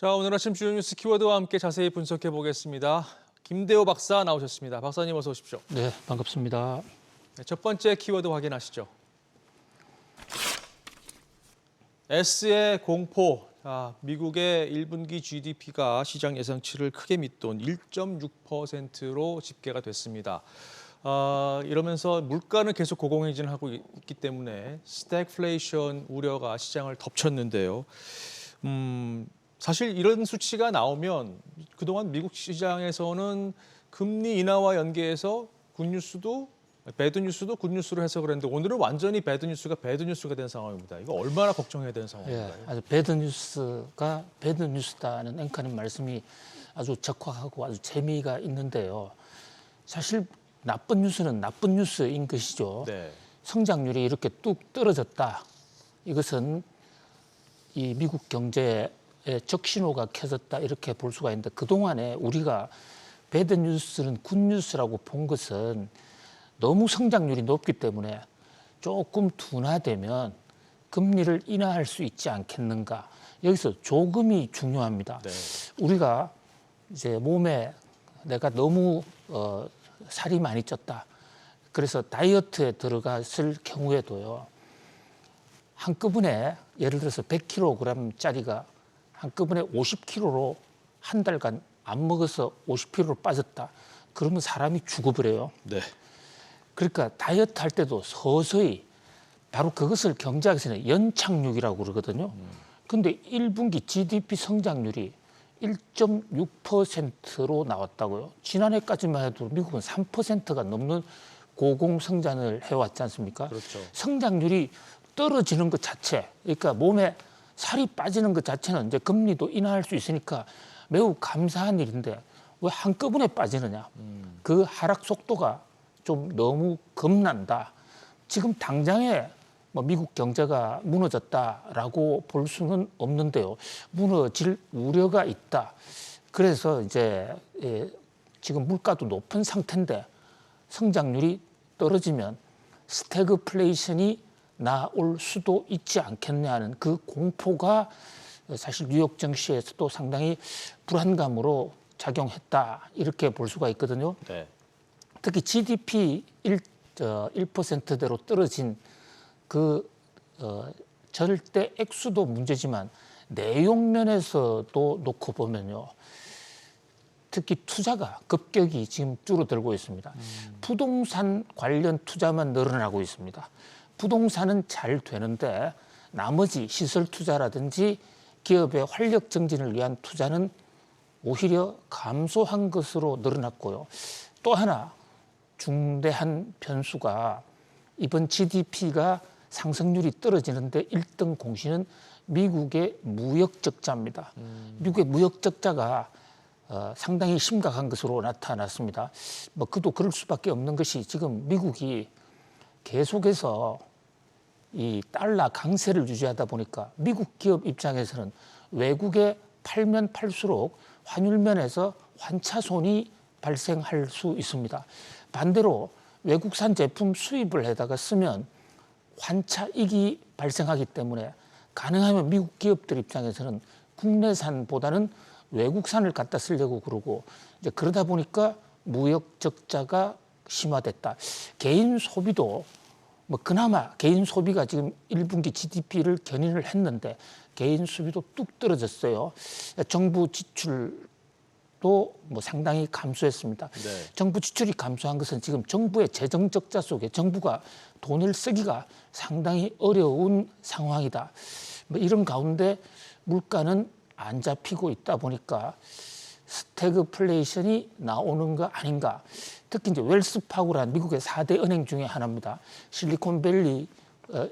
자, 오늘 아침 주요 뉴스 키워드와 함께 자세히 분석해 보겠습니다. 김대호 박사 나오셨습니다. 박사님 어서 오십시오. 네, 반갑습니다. 네, 첫 번째 키워드 확인하시죠. S의 공포. 미국의 1분기 GDP가 시장 예상치를 크게 밑돈 1.6%로 집계가 됐습니다. 이러면서 물가는 계속 고공행진하고 있기 때문에 스태그플레이션 우려가 시장을 덮쳤는데요. 사실 이런 수치가 나오면 그동안 미국 시장에서는 금리 인하와 연계해서 굿뉴스도 배드뉴스도 굿뉴스로 해석을 했는데 오늘은 완전히 배드뉴스가 배드뉴스가 된 상황입니다. 이거 얼마나 걱정해야 되는 상황인가요? 예, 아주 배드뉴스가 배드뉴스다는 앵커님 말씀이 아주 적확하고 아주 재미가 있는데요. 사실 나쁜 뉴스는 나쁜 뉴스인 것이죠. 네. 성장률이 이렇게 뚝 떨어졌다. 이것은 이 미국 경제에 적신호가 켜졌다 이렇게 볼 수가 있는데 그동안에 우리가 배드뉴스는 굿뉴스라고 본 것은 너무 성장률이 높기 때문에 조금 둔화되면 금리를 인하할 수 있지 않겠는가. 여기서 조금이 중요합니다. 네. 우리가 이제 몸에 내가 너무 살이 많이 쪘다. 그래서 다이어트에 들어갔을 경우에도요. 한꺼번에 예를 들어서 100kg짜리가 한꺼번에 50kg로 한 달간 안 먹어서 50kg로 빠졌다. 그러면 사람이 죽어버려요. 네. 그러니까 다이어트 할 때도 서서히 바로 그것을 경제학에서는 연착륙이라고 그러거든요. 근데 1분기 GDP 성장률이 1.6%로 나왔다고요. 지난해까지만 해도 미국은 3%가 넘는 고공성장을 해왔지 않습니까? 그렇죠. 성장률이 떨어지는 것 자체, 그러니까 몸에 살이 빠지는 것 자체는 이제 금리도 인하할 수 있으니까 매우 감사한 일인데 왜 한꺼번에 빠지느냐? 그 하락 속도가 좀 너무 겁난다. 지금 당장에 뭐 미국 경제가 무너졌다라고 볼 수는 없는데요. 무너질 우려가 있다. 그래서 이제 지금 물가도 높은 상태인데 성장률이 떨어지면 스태그플레이션이 나올 수도 있지 않겠냐는 그 공포가 사실 뉴욕 증시에서도 상당히 불안감으로 작용했다. 이렇게 볼 수가 있거든요. 네. 특히 GDP 1%대로 떨어진 그 절대 액수도 문제지만 내용 면에서도 놓고 보면요. 특히 투자가 급격히 지금 줄어들고 있습니다. 부동산 관련 투자만 늘어나고 있습니다. 부동산은 잘 되는데 나머지 시설 투자라든지 기업의 활력 증진을 위한 투자는 오히려 감소한 것으로 늘어났고요. 또 하나 중대한 변수가 이번 GDP가 상승률이 떨어지는데 1등 공신은 미국의 무역 적자입니다. 미국의 무역 적자가 상당히 심각한 것으로 나타났습니다. 뭐 그도 그럴 수밖에 없는 것이 지금 미국이 계속해서 이 달러 강세를 유지하다 보니까 미국 기업 입장에서는 외국에 팔면 팔수록 환율 면에서 환차손이 발생할 수 있습니다. 반대로 외국산 제품 수입을 해다가 쓰면 환차익이 발생하기 때문에 가능하면 미국 기업들 입장에서는 국내산보다는 외국산을 갖다 쓰려고 그러고 이제 그러다 보니까 무역 적자가 심화됐다. 개인 소비도 뭐 그나마 개인 소비가 지금 1분기 GDP를 견인을 했는데 개인 소비도 뚝 떨어졌어요. 정부 지출도 뭐 상당히 감소했습니다. 네. 정부 지출이 감소한 것은 지금 정부의 재정 적자 속에 정부가 돈을 쓰기가 상당히 어려운 상황이다. 뭐 이런 가운데 물가는 안 잡히고 있다 보니까 스태그플레이션이 나오는 거 아닌가. 특히 이제 웰스파고라는 미국의 4대 은행 중에 하나입니다. 실리콘밸리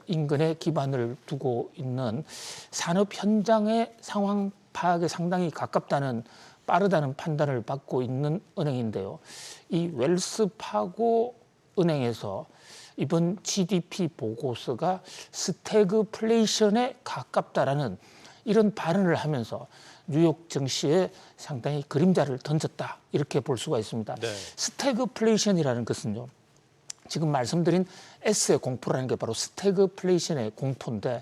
인근에 기반을 두고 있는 산업 현장의 상황 파악에 상당히 가깝다는 빠르다는 판단을 받고 있는 은행인데요. 이 웰스파고 은행에서 이번 GDP 보고서가 스태그플레이션에 가깝다라는 이런 발언을 하면서 뉴욕 증시에 상당히 그림자를 던졌다 이렇게 볼 수가 있습니다. 네. 스태그플레이션이라는 것은요. 지금 말씀드린 S의 공포라는 게 바로 스태그플레이션의 공포인데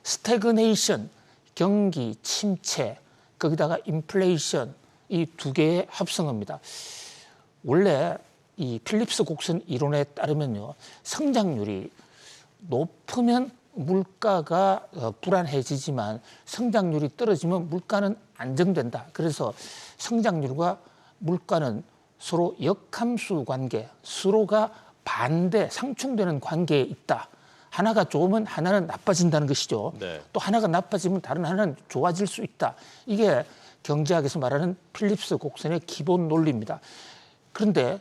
스태그네이션, 경기 침체, 거기다가 인플레이션 이 두 개의 합성어입니다. 원래 이 필립스 곡선 이론에 따르면요, 성장률이 높으면 물가가 불안해지지만 성장률이 떨어지면 물가는 안정된다. 그래서 성장률과 물가는 서로 역함수 관계, 서로가 반대, 상충되는 관계에 있다. 하나가 좋으면 하나는 나빠진다는 것이죠. 네. 또 하나가 나빠지면 다른 하나는 좋아질 수 있다. 이게 경제학에서 말하는 필립스 곡선의 기본 논리입니다. 그런데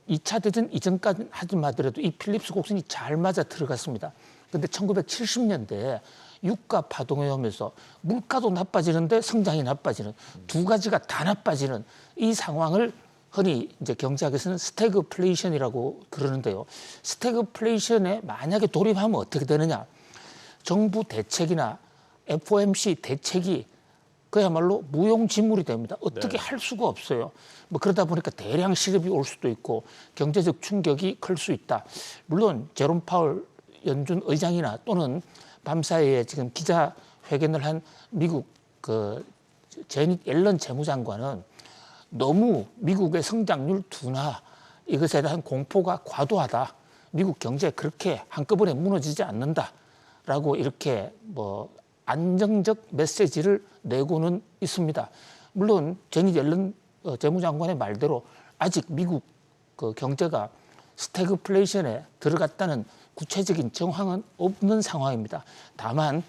2차 대전 이전까지 하더라도 이 필립스 곡선이 잘 맞아 들어갔습니다. 그런데 1970년대에 유가 파동이 오면서 물가도 나빠지는데 성장이 나빠지는 두 가지가 다 나빠지는 이 상황을 흔히 이제 경제학에서는 스태그플레이션이라고 그러는데요. 스태그플레이션에 만약에 돌입하면 어떻게 되느냐? 정부 대책이나 FOMC 대책이 그야말로 무용지물이 됩니다. 어떻게 할 수가 없어요. 뭐 그러다 보니까 대량 실업이 올 수도 있고 경제적 충격이 클 수 있다. 물론 제롬 파월 연준 의장이나 또는 밤사이에 지금 기자회견을 한 미국 그 제닛 옐런 재무장관은 너무 미국의 성장률 둔화 이것에 대한 공포가 과도하다. 미국 경제 그렇게 한꺼번에 무너지지 않는다라고 이렇게 뭐 안정적 메시지를 내고는 있습니다. 물론 제닛 옐런 재무장관의 말대로 아직 미국 그 경제가 스태그플레이션에 들어갔다는 구체적인 정황은 없는 상황입니다. 다만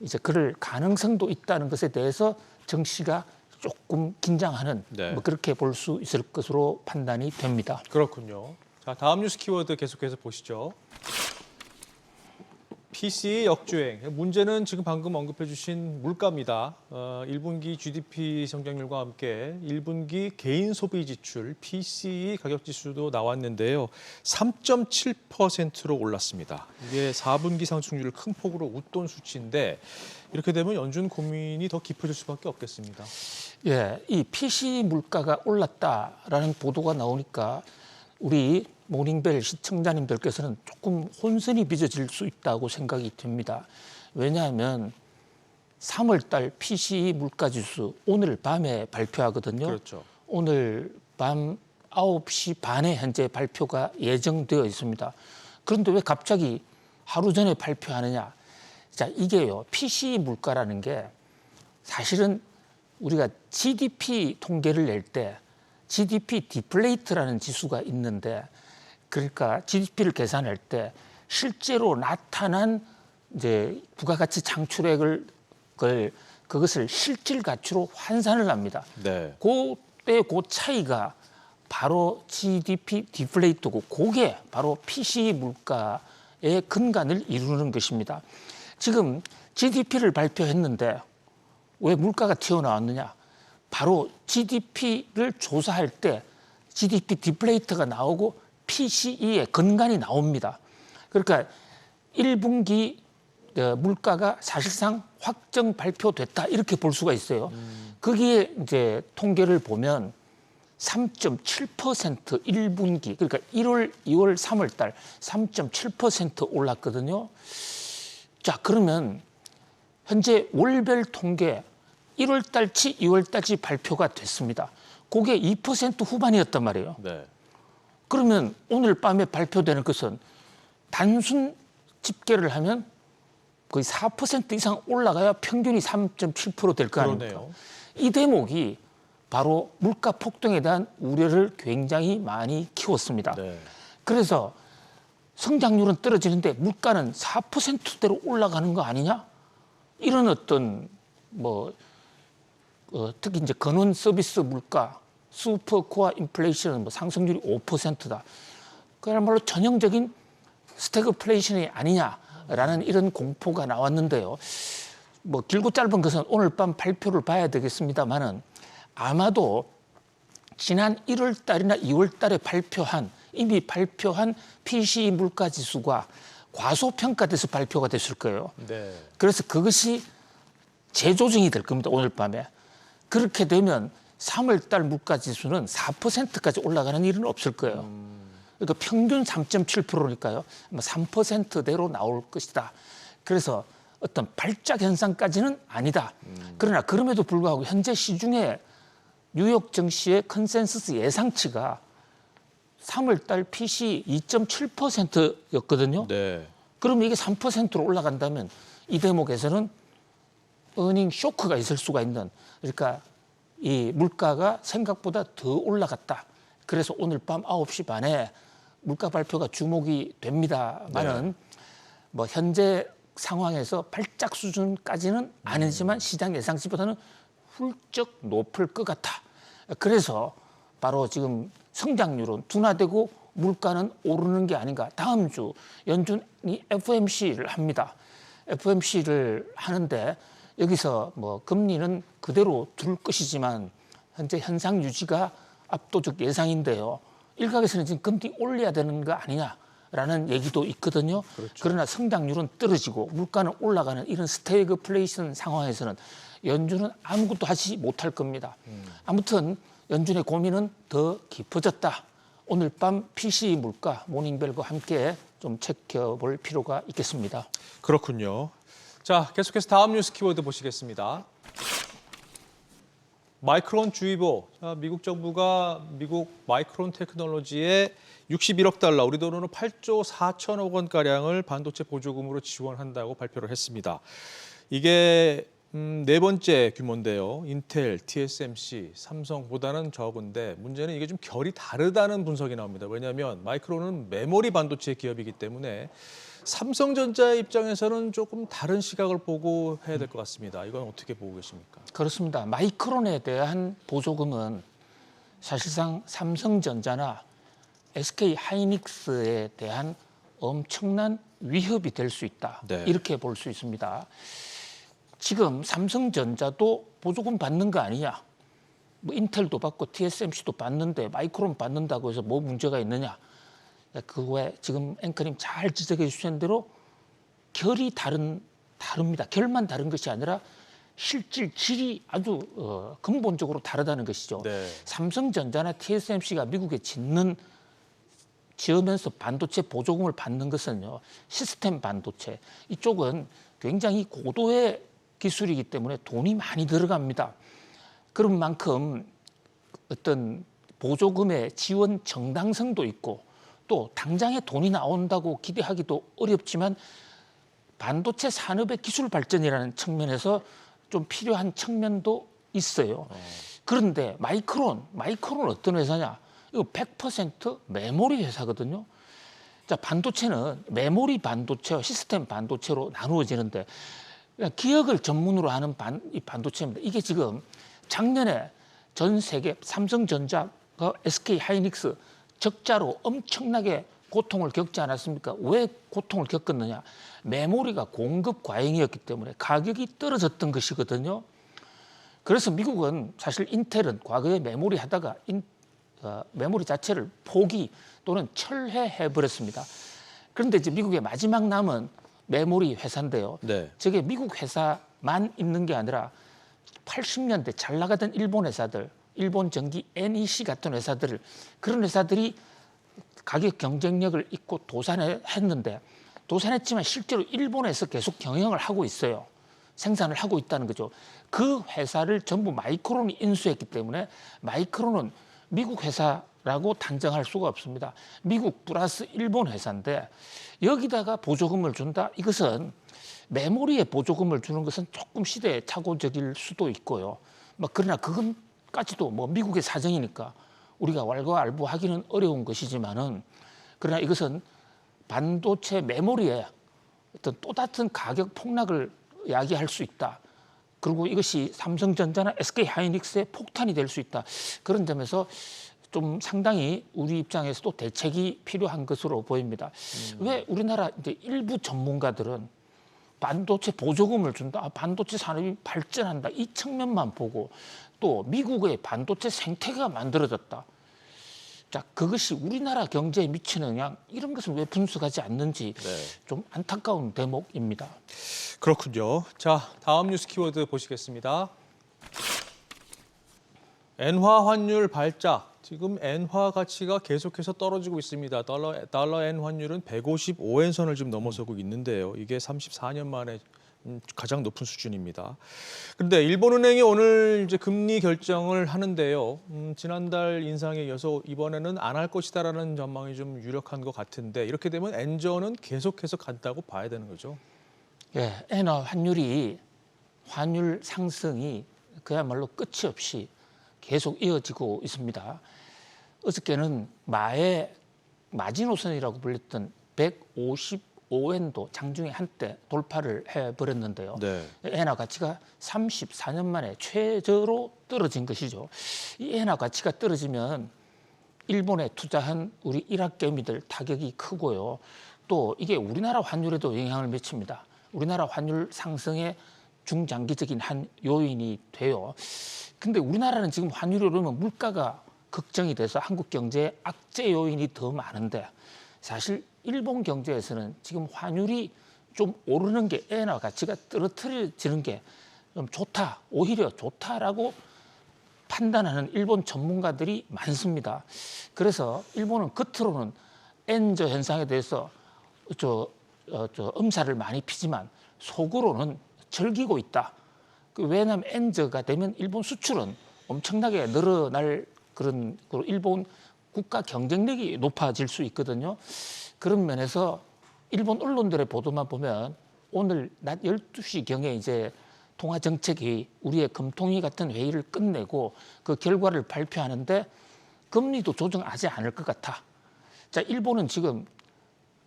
이제 그럴 가능성도 있다는 것에 대해서 정시가 조금 긴장하는 네. 뭐 그렇게 볼 수 있을 것으로 판단이 됩니다. 그렇군요. 자, 다음 뉴스 키워드 계속해서 보시죠. PC 역주행. 문제는 지금 방금 언급해 주신 물가입니다. 1분기 GDP 성장률과 함께 1분기 개인 소비 지출 PCE 가격 지수도 나왔는데요. 3.7%로 올랐습니다. 이게 4분기 상승률을 큰 폭으로 웃돈 수치인데 이렇게 되면 연준 고민이 더 깊어질 수밖에 없겠습니다. 예, 이 PC 물가가 올랐다라는 보도가 나오니까 우리 모닝벨 시청자님들께서는 조금 혼선이 빚어질 수 있다고 생각이 듭니다. 왜냐하면 3월 달 PCE 물가지수 오늘 밤에 발표하거든요. 그렇죠. 오늘 밤 9시 반에 현재 발표가 예정되어 있습니다. 그런데 왜 갑자기 하루 전에 발표하느냐? 자, 이게요. PCE 물가라는 게 사실은 우리가 GDP 통계를 낼 때 GDP 디플레이트라는 지수가 있는데 그러니까 GDP를 계산할 때 실제로 나타난 이제 부가가치 창출액을 그것을 실질 가치로 환산을 합니다. 네. 그때 그 차이가 바로 GDP 디플레이트고 그게 바로 PCE 물가의 근간을 이루는 것입니다. 지금 GDP를 발표했는데 왜 물가가 튀어나왔느냐? 바로 GDP를 조사할 때 GDP 디플레이트가 나오고 PCE의 근간이 나옵니다. 그러니까 1분기 물가가 사실상 확정 발표됐다 이렇게 볼 수가 있어요. 거기에 이제 통계를 보면 3.7% 1분기 그러니까 1월, 2월, 3월 달 3.7% 올랐거든요. 자, 그러면 현재 월별 통계 1월 달치, 2월 달치 발표가 됐습니다. 그게 2% 후반이었단 말이에요. 네. 그러면 오늘 밤에 발표되는 것은 단순 집계를 하면 거의 4% 이상 올라가야 평균이 3.7% 될 거 아닙니까? 그러네요. 이 대목이 바로 물가 폭등에 대한 우려를 굉장히 많이 키웠습니다. 네. 그래서 성장률은 떨어지는데 물가는 4%대로 올라가는 거 아니냐? 이런 어떤 뭐 특히 이제 근원 서비스 물가, 슈퍼 코어 인플레이션 뭐 상승률이 5%다. 그야말로 전형적인 스태그플레이션이 아니냐라는 이런 공포가 나왔는데요. 뭐 길고 짧은 것은 오늘 밤 발표를 봐야 되겠습니다만은 아마도 지난 1월 달이나 2월 달에 이미 발표한 PCE 물가 지수가 과소평가돼서 발표가 됐을 거예요. 네. 그래서 그것이 재조정이 될 겁니다. 오늘 밤에. 그렇게 되면 3월 달 물가 지수는 4%까지 올라가는 일은 없을 거예요. 그러니까 평균 3.7%니까요. 아마 3%대로 나올 것이다. 그래서 어떤 발작 현상까지는 아니다. 그러나 그럼에도 불구하고 현재 시중에 뉴욕 증시의 컨센서스 예상치가 3월 달 PC 2.7%였거든요. 네. 그럼 이게 3%로 올라간다면 이 대목에서는 어닝 쇼크가 있을 수가 있는, 그러니까 이 물가가 생각보다 더 올라갔다. 그래서 오늘 밤 9시 반에 물가 발표가 주목이 됩니다만은 뭐 현재 상황에서 발작 수준까지는 아니지만 시장 예상치보다는 훌쩍 높을 것 같아. 그래서 바로 지금 성장률은 둔화되고 물가는 오르는 게 아닌가. 다음 주 연준이 FOMC를 합니다. FOMC를 하는데 여기서 뭐 금리는 그대로 둘 것이지만 현재 현상 유지가 압도적 예상인데요. 일각에서는 지금 금리 올려야 되는 거 아니냐라는 얘기도 있거든요. 그렇죠. 그러나 성장률은 떨어지고 물가는 올라가는 이런 스태그플레이션 상황에서는 연준은 아무것도 하지 못할 겁니다. 아무튼 연준의 고민은 더 깊어졌다. 오늘 밤 PCE 물가 모닝벨과 함께 좀 체크해볼 필요가 있겠습니다. 그렇군요. 자, 계속해서 다음 뉴스 키워드 보시겠습니다. 마이크론 주의보. 자, 미국 정부가 미국 마이크론 테크놀로지에 61억 달러, 우리 돈으로 8조 4천억 원가량을 반도체 보조금으로 지원한다고 발표를 했습니다. 이게 네 번째 규모인데요. 인텔, TSMC, 삼성보다는 적은데 문제는 이게 좀 결이 다르다는 분석이 나옵니다. 왜냐하면 마이크론은 메모리 반도체 기업이기 때문에 삼성전자의 입장에서는 조금 다른 시각을 보고 해야 될 것 같습니다. 이건 어떻게 보고 계십니까? 그렇습니다. 마이크론에 대한 보조금은 사실상 삼성전자나 SK 하이닉스에 대한 엄청난 위협이 될 수 있다. 네. 이렇게 볼 수 있습니다. 지금 삼성전자도 보조금 받는 거 아니냐? 뭐 인텔도 받고 TSMC도 받는데 마이크론 받는다고 해서 뭐 문제가 있느냐? 그거에 지금 앵커님 잘 지적해 주신 대로 결이 다릅니다. 결만 다른 것이 아니라 실질 질이 아주 근본적으로 다르다는 것이죠. 네. 삼성전자나 TSMC가 미국에 지으면서 반도체 보조금을 받는 것은요, 시스템 반도체 이쪽은 굉장히 고도의 기술이기 때문에 돈이 많이 들어갑니다. 그런 만큼 어떤 보조금의 지원 정당성도 있고 또 당장에 돈이 나온다고 기대하기도 어렵지만 반도체 산업의 기술 발전이라는 측면에서 좀 필요한 측면도 있어요. 그런데 마이크론은 어떤 회사냐? 이거 100% 메모리 회사거든요. 자, 반도체는 메모리 반도체와 시스템 반도체로 나누어지는데 기억을 전문으로 하는 이 반도체입니다. 이게 지금 작년에 전 세계 삼성전자가 SK 하이닉스 적자로 엄청나게 고통을 겪지 않았습니까? 왜 고통을 겪었느냐? 메모리가 공급 과잉이었기 때문에 가격이 떨어졌던 것이거든요. 그래서 미국은 사실 인텔은 과거에 메모리 하다가 메모리 자체를 포기 또는 철회해버렸습니다. 그런데 이제 미국의 마지막 남은 메모리 회사인데요. 네. 저게 미국 회사만 있는 게 아니라 80년대 잘 나가던 일본 회사들, 일본 전기 NEC 같은 회사들, 그런 회사들이 가격 경쟁력을 잊고 도산했는데 도산했지만 실제로 일본에서 계속 경영을 하고 있어요. 생산을 하고 있다는 거죠. 그 회사를 전부 마이크론이 인수했기 때문에 마이크론은 미국 회사라고 단정할 수가 없습니다. 미국 플러스 일본 회사인데 여기다가 보조금을 준다? 이것은 메모리에 보조금을 주는 것은 조금 시대착오적일 수도 있고요. 그러나 그건까지도 뭐 미국의 사정이니까 우리가 왈가왈부하기는 어려운 것이지만은 그러나 이것은 반도체 메모리에 어떤 또 다른 가격 폭락을 야기할 수 있다. 그리고 이것이 삼성전자나 SK 하이닉스의 폭탄이 될 수 있다. 그런 점에서 좀 상당히 우리 입장에서도 대책이 필요한 것으로 보입니다. 왜 우리나라 이제 일부 전문가들은 반도체 보조금을 준다, 반도체 산업이 발전한다 이 측면만 보고 또 미국의 반도체 생태계가 만들어졌다. 자, 그것이 우리나라 경제에 미치는 영향 이런 것을 왜 분석하지 않는지 좀 안타까운 대목입니다. 그렇군요. 자, 다음 뉴스 키워드 보시겠습니다. 엔화 환율 발작. 지금 엔화 가치가 계속해서 떨어지고 있습니다. 달러 엔 환율은 155엔 선을 좀 넘어서고 있는데요. 이게 34년 만에 가장 높은 수준입니다. 그런데 일본은행이 오늘 이제 금리 결정을 하는데요. 지난달 인상에 이어서 이번에는 안 할 것이다라는 전망이 좀 유력한 것 같은데 이렇게 되면 엔저는 계속해서 간다고 봐야 되는 거죠. 예, 엔화 환율 상승이 그야말로 끝이 없이 계속 이어지고 있습니다. 어저께는 마의 마지노선이라고 불렸던 155엔도 장중에 한때 돌파를 해버렸는데요. 네. 엔화 가치가 34년 만에 최저로 떨어진 것이죠. 이 엔화 가치가 떨어지면 일본에 투자한 우리 일학개미들 타격이 크고요. 또 이게 우리나라 환율에도 영향을 미칩니다. 우리나라 환율 상승의 중장기적인 한 요인이 돼요. 근데 우리나라는 지금 환율이 오르면 물가가 걱정이 돼서 한국 경제에 악재 요인이 더 많은데 사실 일본 경제에서는 지금 환율이 좀 오르는 게 엔화 가치가 떨어뜨려지는 게 좀 좋다, 오히려 좋다라고 판단하는 일본 전문가들이 많습니다. 그래서 일본은 겉으로는 엔저 현상에 대해서 음사를 많이 피지만 속으로는 즐기고 있다. 왜냐하면 엔저가 되면 일본 수출은 엄청나게 늘어날 그런 일본 국가 경쟁력이 높아질 수 있거든요. 그런 면에서 일본 언론들의 보도만 보면 오늘 낮 12시경에 이제 통화정책위 우리의 금통위 같은 회의를 끝내고 그 결과를 발표하는데 금리도 조정하지 않을 것 같아. 자, 일본은 지금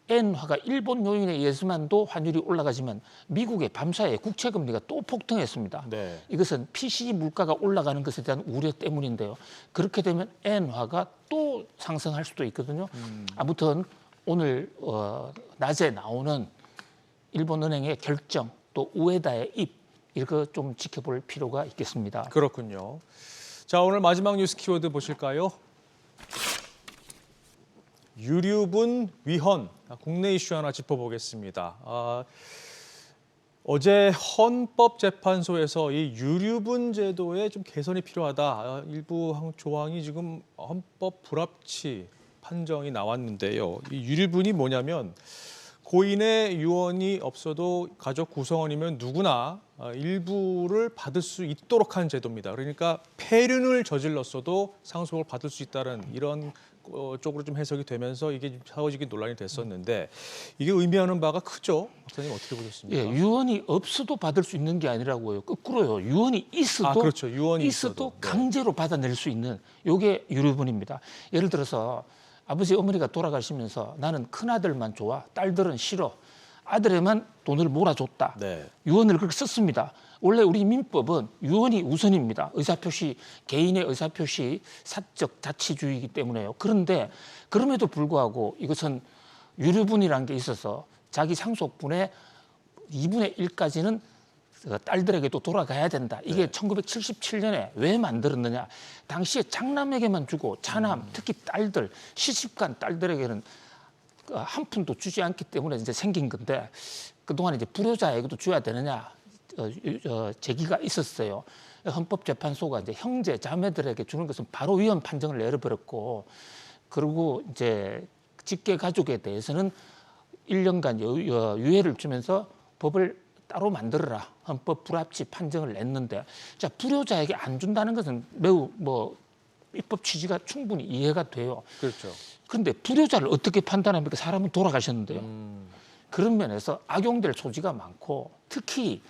엔화가 일본 요인에 의해서만도 환율이 올라가지만 미국의 밤사이에 국채 금리가 또 폭등했습니다. 네. 이것은 PCE 물가가 올라가는 것에 대한 우려 때문인데요. 그렇게 되면 엔화가 또 상승할 수도 있거든요. 아무튼 오늘 낮에 나오는 일본은행의 결정 또 우에다의 입 이거 좀 지켜볼 필요가 있겠습니다. 그렇군요. 자, 오늘 마지막 뉴스 키워드 보실까요? 유류분 위헌, 국내 이슈 하나 짚어보겠습니다. 어제 헌법재판소에서 이 유류분 제도에 좀 개선이 필요하다. 일부 조항이 지금 헌법 불합치 판정이 나왔는데요. 이 유류분이 뭐냐면 고인의 유언이 없어도 가족 구성원이면 누구나 일부를 받을 수 있도록 한 제도입니다. 그러니까 폐륜을 저질렀어도 상속을 받을 수 있다는 이런 쪽으로 좀 해석이 되면서 이게 사회적인 논란이 됐었는데 이게 의미하는 바가 크죠? 박사님 어떻게 보셨습니까? 예, 유언이 없어도 받을 수 있는 게 아니라고요. 거꾸로요. 유언이 있어도 그렇죠. 유언이 있어도. 강제로 받아낼 수 있는 이게 유류분입니다. 예를 들어서 아버지 어머니가 돌아가시면서 나는 큰아들만 좋아, 딸들은 싫어. 아들에만 돈을 몰아줬다. 네. 유언을 그렇게 썼습니다. 원래 우리 민법은 유언이 우선입니다. 의사표시, 개인의 의사표시, 사적 자치주의이기 때문에요. 그런데 그럼에도 불구하고 이것은 유류분이라는 게 있어서 자기 상속분의 2분의 1까지는 딸들에게도 돌아가야 된다. 이게 1977년에 왜 만들었느냐. 당시에 장남에게만 주고 차남, 특히 딸들, 시집간 딸들에게는 한 푼도 주지 않기 때문에 이제 생긴 건데 그동안 이제 불효자에게도 줘야 되느냐 제기가 있었어요. 헌법재판소가 이제 형제, 자매들에게 주는 것은 바로 위헌 판정을 내려버렸고 그리고 이제 직계 가족에 대해서는 1년간 유예를 주면서 법을 따로 만들어라. 헌법 불합치 판정을 냈는데 자, 불효자에게 안 준다는 것은 매우 입법 취지가 충분히 이해가 돼요. 그렇죠. 그런데 불효자를 어떻게 판단합니까? 사람은 돌아가셨는데요. 그런 면에서 악용될 소지가 많고 특히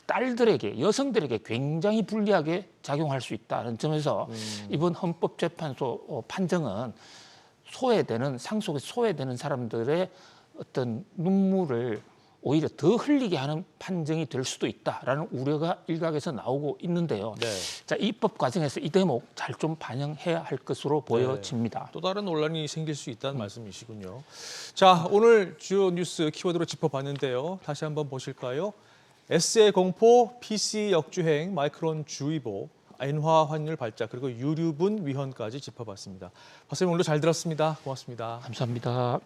딸들에게, 여성들에게 굉장히 불리하게 작용할 수 있다는 점에서 이번 헌법재판소 판정은 상속에 소외되는 사람들의 어떤 눈물을 오히려 더 흘리게 하는 판정이 될 수도 있다라는 우려가 일각에서 나오고 있는데요. 네. 자, 입법 과정에서 이 대목 잘 좀 반영해야 할 것으로 보여집니다. 또 다른 논란이 생길 수 있다는 말씀이시군요. 자, 오늘 주요 뉴스 키워드로 짚어봤는데요. 다시 한번 보실까요? S의 공포, PC 역주행, 마이크론 주의보, 엔화 환율 발작, 그리고 유류분 위헌까지 짚어봤습니다. 박사님 오늘도 잘 들었습니다. 고맙습니다. 감사합니다.